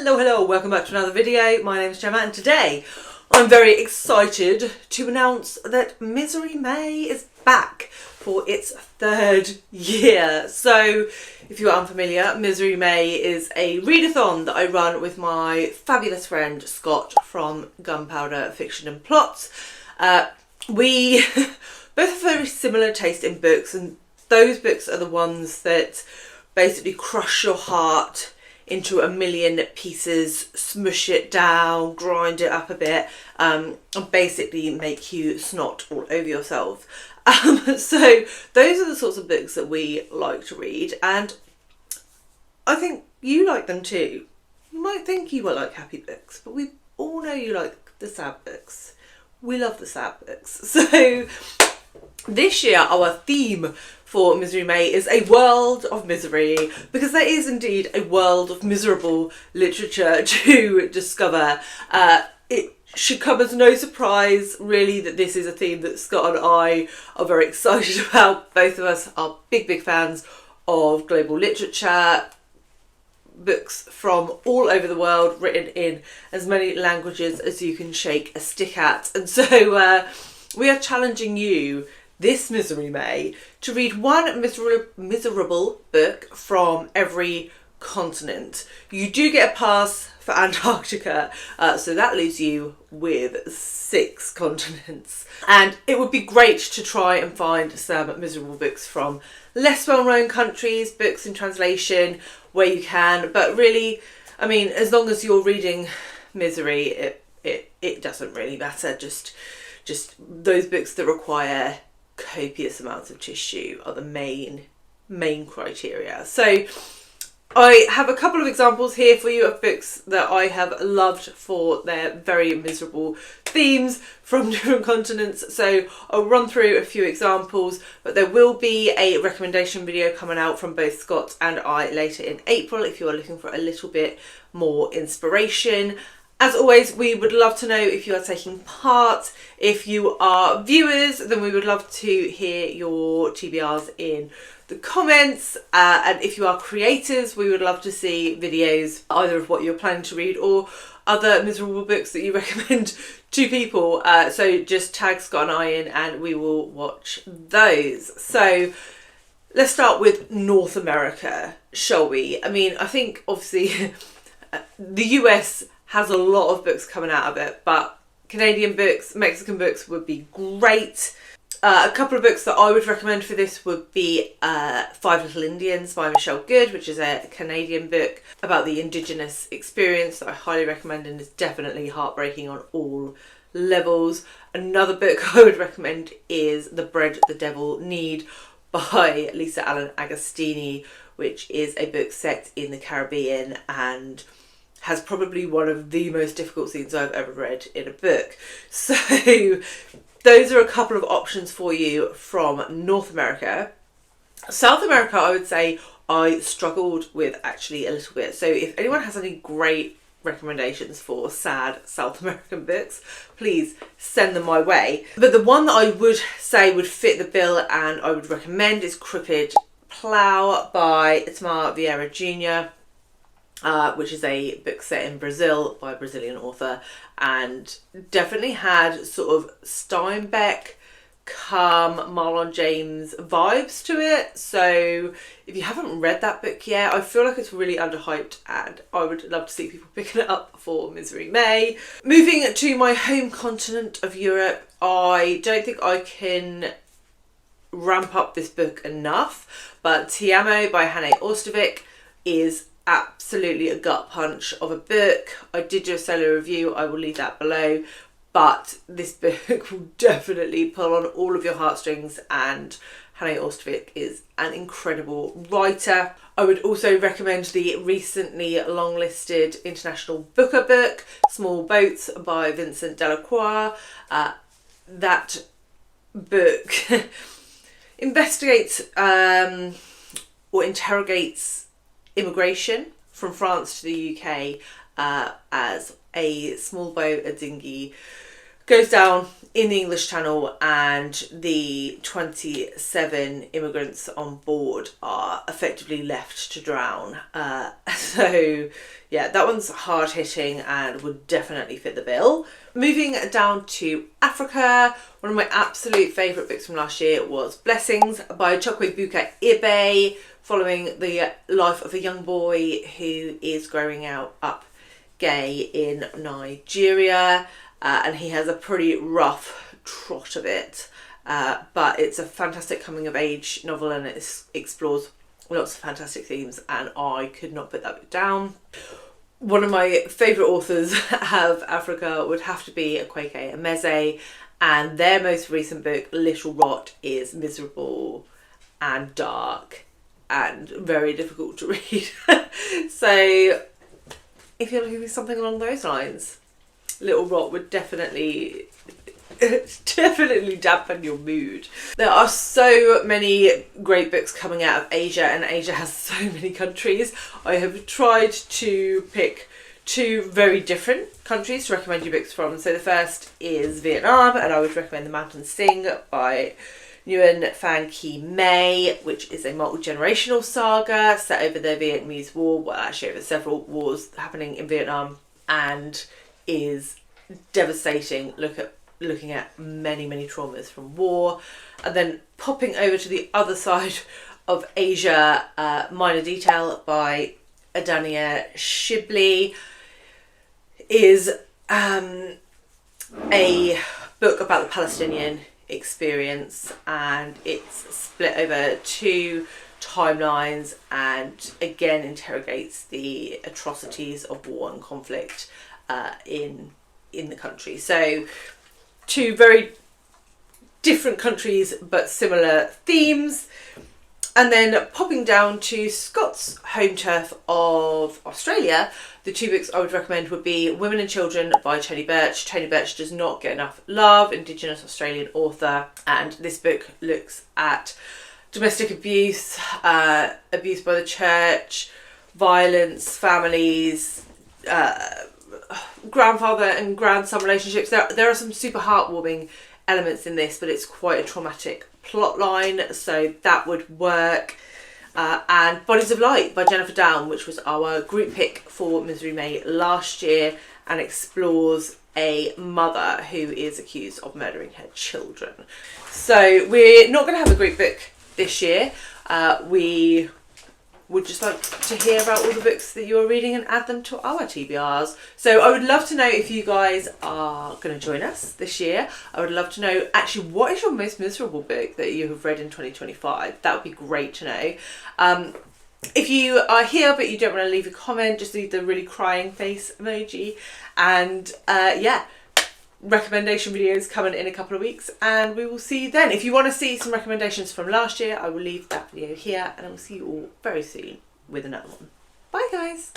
Hello, welcome back to another video. My name is Gemma and today I'm very excited to announce that Misery May is back for its third year. So if you are unfamiliar, Misery May is a readathon that I run with my fabulous friend Scott from Gunpowder Fiction and Plots. We both have very similar taste in books, and those books are the ones that basically crush your heart into a million pieces, smush it down, grind it up a bit, and basically make you snot all over yourself. So those are the sorts of books that we like to read, and I think you like them too. You might think you will like happy books, but we all know you like the sad books. We love the sad books. So this year our theme for Misery May is a world of misery, because there is indeed a world of miserable literature to discover. It should come as no surprise really that this is a theme that Scott and I are very excited about. Both of us are big fans of global literature, books from all over the world written in as many languages as you can shake a stick at. And so we are challenging you this Misery May to read one miserable book from every continent. You do get a pass for Antarctica, so that leaves you with 6 continents. And it would be great to try and find some miserable books from less well-known countries, books in translation where you can. But really, I mean, as long as you're reading misery, it doesn't really matter. Just those books that require copious amounts of tissue are the main criteria. So I have a couple of examples here for you of books that I have loved for their very miserable themes from different continents. So I'll run through a few examples, but there will be a recommendation video coming out from both Scott and I later in April if you are looking for a little bit more inspiration. As always, we would love to know if you are taking part. If you are viewers, then we would love to hear your TBRs in the comments. And if you are creators, we would love to see videos either of what you're planning to read or other miserable books that you recommend to people. So just tag Scott and I in and we will watch those. So let's start with North America, shall we? I mean, I think obviously the US has a lot of books coming out of it, but Canadian books, Mexican books would be great. A couple of books that I would recommend for this would be Five Little Indians by Michelle Good, which is a Canadian book about the Indigenous experience that I highly recommend and is definitely heartbreaking on all levels. Another book I would recommend is The Bread the Devil Need by Lisa Allen Agostini, which is a book set in the Caribbean and has probably one of the most difficult scenes I've ever read in a book. So those are a couple of options for you from North America. South America, I would say I struggled with actually a little bit. So if anyone has any great recommendations for sad South American books, please send them my way. But the one that I would say would fit the bill and I would recommend is Crooked Plow by Itamar Vieira Jr., which is a book set in Brazil by a Brazilian author, and definitely had sort of Steinbeck come Marlon James vibes to it. So if you haven't read that book yet, I feel like it's really underhyped and I would love to see people picking it up for Misery May. Moving to my home continent of Europe, I don't think I can ramp up this book enough, but Ti Amo by Hanne Orstavil is absolutely a gut punch of a book. I did do a solo review, I will leave that below, but this book will definitely pull on all of your heartstrings, and Hanne Orstavil is an incredible writer. I would also recommend the recently longlisted International Booker book, Small Boats by Vincent Delecroix. That book investigates or interrogates immigration from France to the UK as a small boat, a dinghy, goes down in the English Channel, and the 27 immigrants on board are effectively left to drown. So yeah, that one's hard hitting and would definitely fit the bill. Moving down to Africa, one of my absolute favourite books from last year was Blessings by Chukwuebuka Ibeh, following the life of a young boy who is growing up gay in Nigeria. And he has a pretty rough trot of it, but it's a fantastic coming of age novel, and it explores lots of fantastic themes, and I could not put that book down. One of my favourite authors of Africa would have to be Akwaeke and Emezi, and their most recent book, Little Rot, is miserable and dark and very difficult to read. So if you're looking for something along those lines, Little Rot would definitely dampen your mood. There are so many great books coming out of Asia, and Asia has so many countries. I have tried to pick 2 very different countries to recommend you books from. So the first is Vietnam, and I would recommend The Mountain Sing by Nguyen, Phan, May, which is a multi-generational saga set over the Vietnamese War, well actually over several wars happening in Vietnam, and is devastating. Looking at many traumas from war. And then popping over to the other side of Asia, Minor Detail by Adania Shibli is a book about the Palestinian experience, and it's split over 2 timelines, and again interrogates the atrocities of war and conflict in the country. So 2 very different countries but similar themes. And then popping down to Scott's home turf of Australia, the 2 books I would recommend would be Women and Children by Tony Birch. Tony Birch does not get enough love, Indigenous Australian author, and this book looks at domestic abuse, abuse by the church, violence, families, grandfather and grandson relationships. There are some super heartwarming elements in this, but it's quite a traumatic plot line, so that would work. And Bodies of Light by Jennifer Down, which was our group pick for Misery May last year, and explores a mother who is accused of murdering her children. So we're not going to have a group book this year. We would just like to hear about all the books that you're reading and add them to our TBRs. So I would love to know if you guys are going to join us this year. I would love to know actually what is your most miserable book that you have read in 2025. That would be great to know. If you are here but you don't want to leave a comment, just leave the really crying face emoji. And yeah, recommendation videos coming in a couple of weeks, and we will see you then. If you want to see some recommendations from last year, I will leave that video here, and I will see you all very soon with another one. Bye guys.